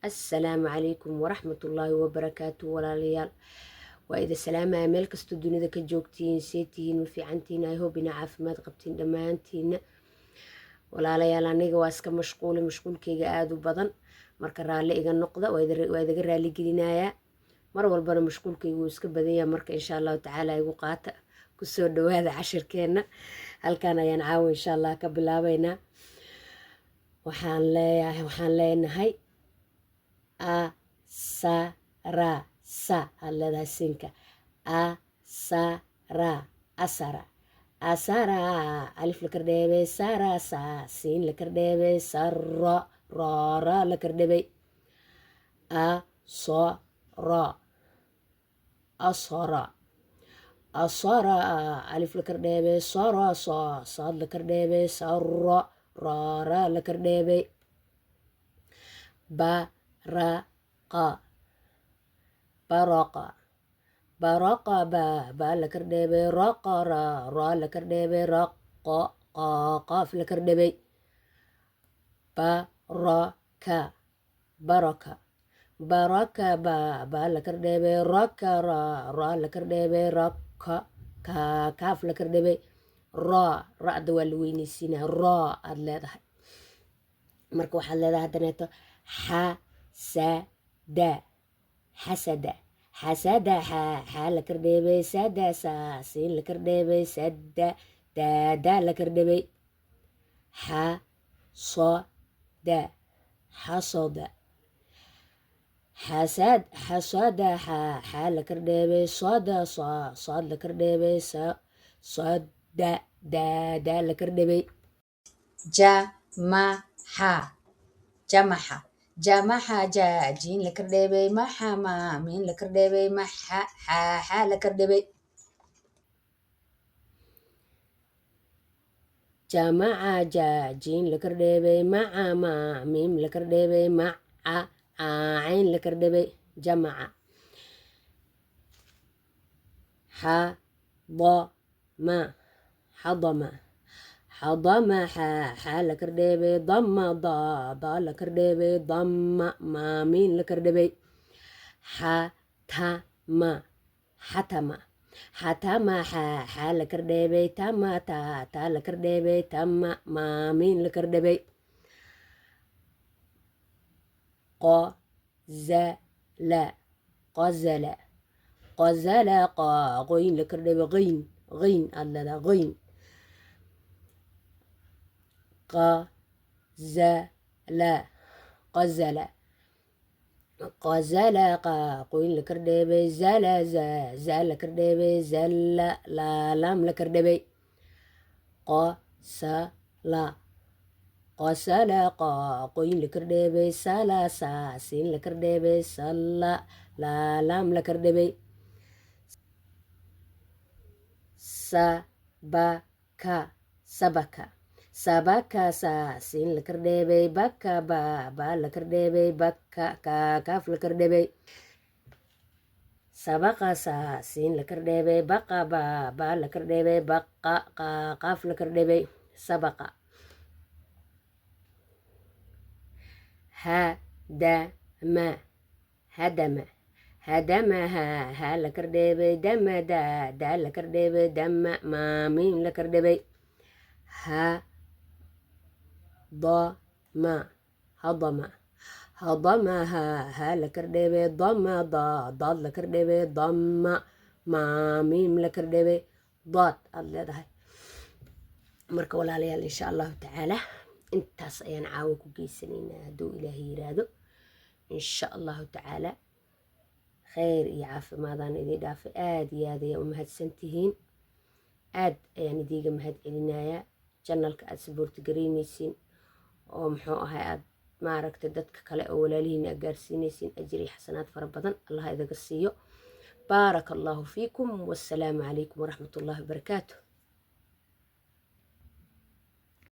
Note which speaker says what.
Speaker 1: السلام عليكم ورحمة الله وبركاته walaalyaal waa idin salaamaya meel kastoo dunida ka joogtiin seetihiin ma fiicantiin ay hubina caafimaad qabtiin dhammaantiina walaalayaal aniga waa iska mashquulkeyga aada u badan marka raalli iga noqda waa idaga raali gelinayaa mar walbana mashquulkeyga wuu iska badan yahay marka insha allahu tacaala igu qaata kusoo dhawaada cashirkeena halkan ayaan caawa insha allah ka bilaabaynaa waxaan leenahay asara sa aad leedahay siinka asara alif la kardheebay sara sa siin la kardheebay saro roora la kardhebay asara alif la kardheebay saro sood la kardheebay saro roora la kardheebay baraqa ba la kardheebay raqa ra la kardheebay raqo qaaf la kardhebay baraka ba la kardheebay raka ra la kardheebay raka kaaf la kardhebay ra'da waa la weyneysiinaa ra aad leedahay marka waxaad leedahay haddaneeto xasada xaa la kardheebay sada siin la kardheebay sada daada la kardhebay xasada xasada xaa la kardheebay soda sood la kardheebay soda daada la kardhebay jamaxa jiin la kardheebay maxa miin la kardheebay maxa xaa la kardhebay jamaca jiin la kardheebay maca miim la kardheebay maca cayn la kardhebay jamaca xadama xaa la kardheebay dama da la kardheebay dama maamiin la kardhebay xatama xaa la kardheebay tama ta la kardheebay tama maamiin la kardhebay qozala qoyn la kardhebay qayn aad leedaha qayn qozala qoyn la kardheebay zala za la kardheebay zalla laalam la kardhebay qosala qoyn la kardheebay sala siin la kardheebay salla laalam la kardhebay sabaka siin la kardheebay baka ba la kardheebay baka kaaf la kardhebay sabaqa siin la kardheebay baqa ba la kardheebay baqa qaaf la kardhebay sabaqa hadama ha la kardheebay dama da la kardheebay dama maamiin la kardhebay hadama ha la kardheebay dama daad la kardheebay dama maamiim la kardhebay daad aad leedahay marka walaalayaal insha allahu tacaala intaas ayaan caawo ku geysanaynaa hadduu ilaahay yiraahdo insha allahu tacaala khayr iyo caafimaadaan idin dhaafay aada iyo aad ayaa u mahadsantihiin aad ayaan idiiga mahad celinayaa janalka aada saboorti garaynaysiin oo muxuu ahay aada maaragtay dadka kale oo walaalihiina aad gaarsiinaysiin ajir iyo xasanaad fara badan allah idaga siiyo baaraka allahu fiikum wassalaamu calaykum waraxmat ullahi wabarakaatu